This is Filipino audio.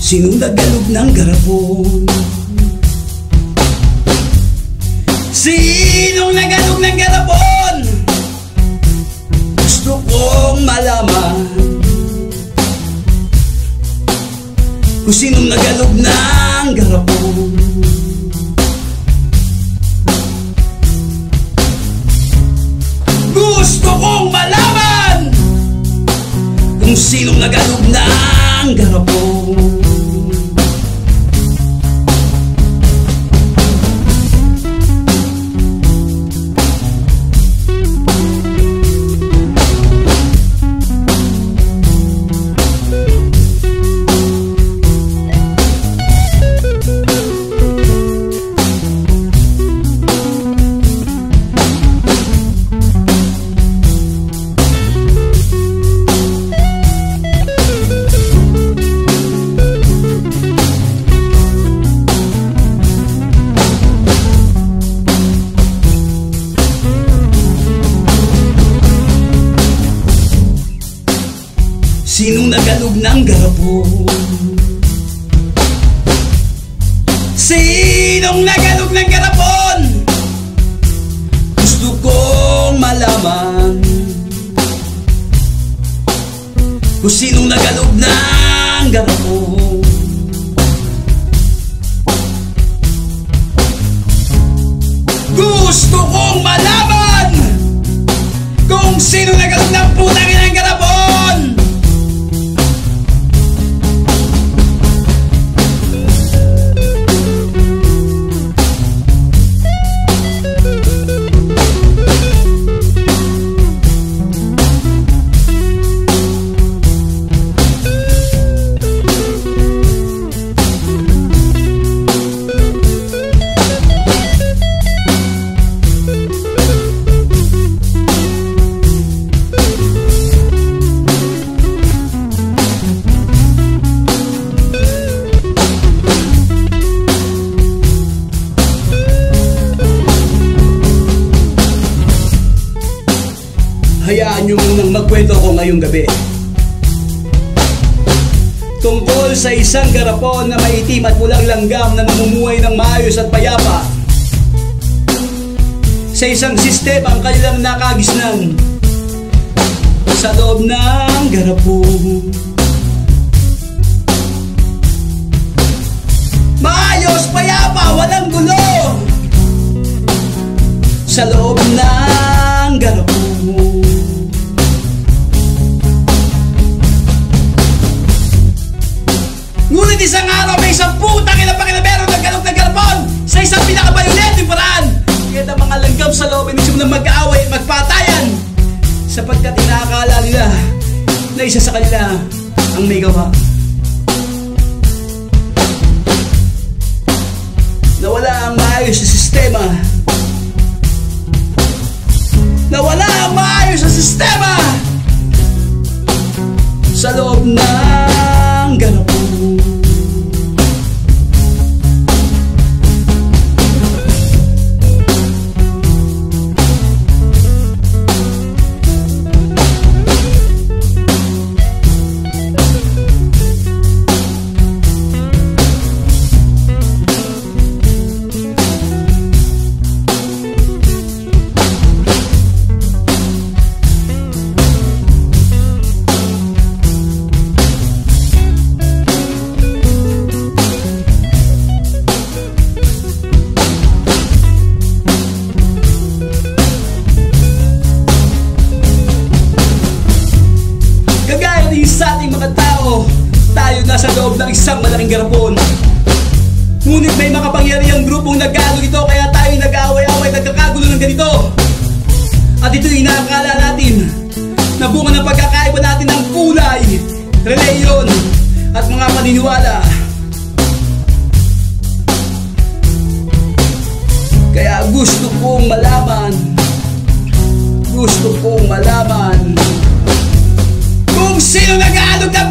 Sinong nagalog ng garapon? Sinong nagalog ng garapon? Gusto kong malaman kung sinong nagalog ng garapon. Gusto kong malaman kung sinong nagalog ng garapon. Sinong nagalog ng garapon? Sinong nagalog ng garapon? Gusto kong malaman kung sinong nagalog ng garapon. Gusto kong malaman kung sinong nagalog ng putang ina ng garapon. Hayaan niyo munang magkwento ako ngayong gabi tungkol sa isang garapon na maitim at pulang langgam na namumuhay ng maayos at payapa sa isang sistema ang kanilang nakagisnan sa loob ng garapon. Maayos, payapa, walang gulo sa loob ng garapon. Ngunit isang araw may isang putang ina pakilabero naggalog ng garapon sa isang pinakabayolenteng paraan. Kaya ang mga langgam sa loob ay mismo na mag-aaway at magpatayan sapagkat inaakala nila na isa sa kanila ang may gawa. Nawala ang maayos sa sistema. Nawala ang maayos sa sistema sa loob ng garapon. Sa ating mga tao, tayo nasa loob ng isang malaking garapon. Ngunit may makapangyarihang grupong nag-aalog ito, kaya tayo nag-aaway-away, nagkakagulo ng ganito. At ito'y inaakala natin na bunga ng pagkakaiba natin ng kulay, reliyon at mga paniniwala. Kaya gusto kong malaman kung sino nag-aalog na